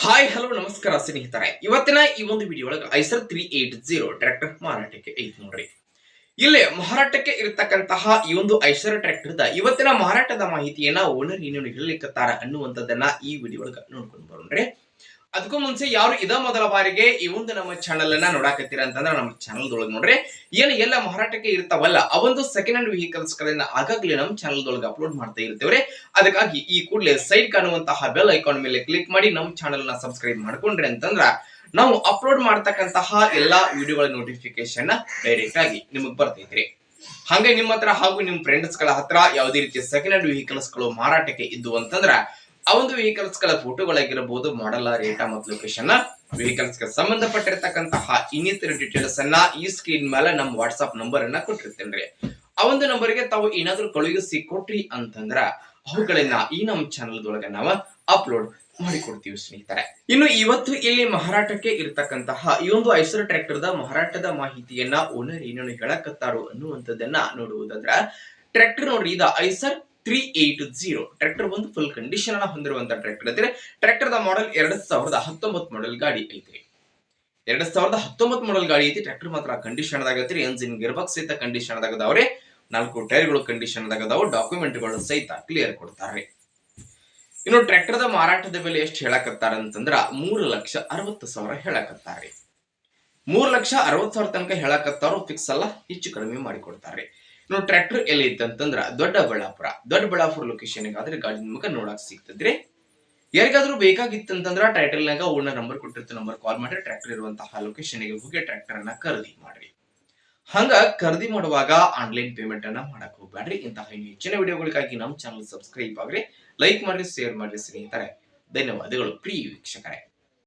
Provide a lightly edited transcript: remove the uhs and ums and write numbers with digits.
Hi hello ನಮಸ್ಕಾರ ಸ್ನೇಹಿತರೆ. ಇವತ್ತಿನ ಈ ಒಂದು ವಿಡಿಯೋ ಒಳಗೆ ಐಸರ್ 380 ಟ್ರ್ಯಾಕ್ಟರ್ ಮಾರಾಟಕ್ಕೆ ಐತಿ ನೋಡ್ರಿ. ಇಲ್ಲಿ ಮಾರಾಟಕ್ಕೆ ಇರತಕ್ಕಂತಹ ಈ ಒಂದು ಐಸರ್ ಟ್ರ್ಯಾಕ್ಟರ್ ಇವತ್ತಿನ ಮಾರಾಟದ ಮಾಹಿತಿಯನ್ನ ಓನರ್ ಏನೇನು ಹೇಳಲಿಕ್ಕತ್ತಾರ ಅನ್ನುವಂಥದ್ದನ್ನ ಈ ವಿಡಿಯೋ ಒಳಗೆ ನೋಡ್ಕೊಂಡು ಬರೋಣ್ರಿ. ಅದಕ್ಕೂ ಮುಂಚೆ ಯಾರು ಇದ ಮೊದಲ ಬಾರಿಗೆ ಈ ಒಂದು ನಮ್ಮ ಚಾನಲ್ ಅನ್ನ ನೋಡಾಕತ್ತೀರ ಅಂತಂದ್ರೆ ನಮ್ಮ ಚಾನಲ್ ದೊಳಗೆ ನೋಡ್ರಿ ಏನು ಎಲ್ಲ ಮಾರಾಟಕ್ಕೆ ಇರ್ತಾವಲ್ಲ ಆ ಒಂದು ಸೆಕೆಂಡ್ ಹ್ಯಾಂಡ್ ವೆಹಿಕಲ್ಸ್ ಗಳನ್ನ ಆಗಾಗ್ಲೇ ನಮ್ಮ ಚಾನಲ್ ದೊಳಗೆ ಅಪ್ಲೋಡ್ ಮಾಡ್ತಾ ಇರ್ತೇವ್ರಿ. ಅದಕ್ಕಾಗಿ ಈ ಕೂಡಲೇ ಸೈಡ್ ಕಾಣುವಂತಹ ಬೆಲ್ ಐಕಾನ್ ಮೇಲೆ ಕ್ಲಿಕ್ ಮಾಡಿ ನಮ್ಮ ಚಾನಲ್ ನ ಸಬ್ಸ್ಕ್ರೈಬ್ ಮಾಡ್ಕೊಂಡ್ರಿ ಅಂತಂದ್ರ ನಾವು ಅಪ್ಲೋಡ್ ಮಾಡ್ತಕ್ಕಂತಹ ಎಲ್ಲಾ ವಿಡಿಯೋಗಳ ನೋಟಿಫಿಕೇಶನ್ ಡೈರೆಕ್ಟ್ ಆಗಿ ನಿಮಗೆ ಬರ್ತೈತ್ರಿ. ಹಂಗೆ ನಿಮ್ಮ ಹತ್ರ ಹಾಗೂ ನಿಮ್ಮ ಫ್ರೆಂಡ್ಸ್ ಗಳ ಹತ್ರ ಯಾವುದೇ ರೀತಿಯ ಸೆಕೆಂಡ್ ಹ್ಯಾಂಡ್ ವೆಹಿಕಲ್ಸ್ ಗಳು ಮಾರಾಟಕ್ಕೆ ಇದ್ದು ಅಂತಂದ್ರ ಆ ಒಂದು ವೆಹಿಕಲ್ಸ್ ಗಳ ಫೋಟೋಗಳಾಗಿರಬಹುದು, ಮಾಡಲ್, ರೇಟಾ ಮತ್ತು ಲೊಕೇಶನ್, ವೆಹಿಕಲ್ಸ್ ಗೆ ಸಂಬಂಧಪಟ್ಟಿರ್ತಕ್ಕಂತಹ ಇನ್ನಿತರ ಡೀಟೇಲ್ಸ್ ಅನ್ನ ಈ ಸ್ಕ್ರೀನ್ ಮೇಲೆ ನಮ್ಮ ವಾಟ್ಸ್ಆಪ್ ನಂಬರ್ ಅನ್ನ ಕೊಟ್ಟಿರ್ತೇನ್ರಿ. ಆ ಒಂದು ನಂಬರ್ ಗೆ ತಾವು ಏನಾದ್ರೂ ಕಳುಹಿಸಿ ಕೊಟ್ರಿ ಅಂತಂದ್ರ ಅವುಗಳನ್ನ ಈ ನಮ್ಮ ಚಾನಲ್ ದೊಳಗೆ ನಾವು ಅಪ್ಲೋಡ್ ಮಾಡಿಕೊಡ್ತೀವಿ ಸ್ನೇಹಿತರೆ. ಇನ್ನು ಇವತ್ತು ಇಲ್ಲಿ ಮಾರಾಟಕ್ಕೆ ಇರತಕ್ಕಂತಹ ಈ ಒಂದು ಐಸರ್ ಟ್ರ್ಯಾಕ್ಟರ್ ದ ಮಾರಾಟದ ಮಾಹಿತಿಯನ್ನ ಓನರ್ ಏನೇನು ಹೇಳಕತ್ತಾರೋ ಅನ್ನುವಂಥದ್ದನ್ನ ನೋಡುವುದಾದ್ರ ಟ್ರ್ಯಾಕ್ಟರ್ ನೋಡ್ರಿ, ಇದು ಐಸರ್ 380 ಟ್ರ್ಯಾಕ್ಟರ್ ಒಂದು ಫುಲ್ ಕಂಡೀಷನ್ ಅನ್ನ ಹೊಂದಿರುವಂತಹ ಟ್ರ್ಯಾಕ್ಟರ್ ಐತ್ರಿ. ಟ್ರ್ಯಾಕ್ಟರ್ ದ ಮಾಡೆಲ್ 2019 ಮಾಡೆಲ್ ಗಾಡಿ ಐತ್ರಿ. 2019 ಮಾಡೆಲ್ ಗಾಡಿ ಐತಿ. ಟ್ರ್ಯಾಕ್ಟರ್ ಮಾತ್ರ ಕಂಡೀಷನ್ ಆಗೈತ್ರಿ. ಎಂಜಿನ್ ಗೇರ್ ಬಾಕ್ಸ್ ಸಹಿತ ಕಂಡೀಷನ್ ಆಗದವ್ರಿ. 4 ಟೈರ್ಗಳು ಕಂಡೀಷನ್ ಆಗದವು. ಡಾಕ್ಯುಮೆಂಟ್ಗಳು ಸಹಿತ ಕ್ಲಿಯರ್ ಕೊಡ್ತಾರ್ರಿ. ಇನ್ನು ಟ್ರ್ಯಾಕ್ಟರ್ ದ ಮಾರಾಟದ ಬೆಲೆ ಎಷ್ಟು ಹೇಳಕತ್ತಾರ ಅಂತಂದ್ರ 3,60,000 ಹೇಳಕತ್ತಾರ್ರಿ. 3,60,000 ತನಕ ಹೇಳಕತ್ತಾರು. ಫಿಕ್ಸ್ ಅಲ್ಲ, ಹೆಚ್ಚು ಕಡಿಮೆ ಮಾಡಿಕೊಡ್ತಾರ್ರಿ. ಇನ್ನು ಟ್ರ್ಯಾಕ್ಟರ್ ಎಲ್ಲಿ ಐತೆ ಅಂತಂದ್ರ ದೊಡ್ಡಬಳ್ಳಾಪುರ ಲೊಕೇಶನ್ ಆದ್ರೆ ಗಾಡಿ ನಿಮಗೆ ನೋಡಕ್ ಸಿಗ್ತದ್ರಿ. ಯಾರಿಗಾದ್ರೂ ಬೇಕಾಗಿತ್ತಂತಂದ್ರ ಟೈಟಲ್ ನಾಗ ಓನರ್ ನಂಬರ್ ಕೊಟ್ಟಿರ್ತ ನಂಬರ್ ಕಾಲ್ ಮಾಡಿ ಟ್ರ್ಯಾಕ್ಟರ್ ಇರುವಂತಹ ಲೊಕೇಶನ್ ಗೆ ಹೋಗಿ ಟ್ರ್ಯಾಕ್ಟರ್ ಅನ್ನ ಖರೀದಿ ಮಾಡ್ರಿ. ಹಂಗ ಖರೀದಿ ಮಾಡುವಾಗ ಆನ್ಲೈನ್ ಪೇಮೆಂಟ್ ಅನ್ನ ಮಾಡಕ್ ಹೋಗ್ಬೇಡ್ರಿ. ಇಂತಹ ಹೆಚ್ಚಿನ ವಿಡಿಯೋಗಳಿಗಾಗಿ ನಮ್ಮ ಚಾನಲ್ ಸಬ್ಸ್ಕ್ರೈಬ್ ಆಗ್ರಿ, ಲೈಕ್ ಮಾಡ್ರಿ, ಶೇರ್ ಮಾಡ್ರಿ ಸ್ನೇಹಿತರೆ. ಧನ್ಯವಾದಗಳು ಪ್ರಿಯ ವೀಕ್ಷಕರೇ.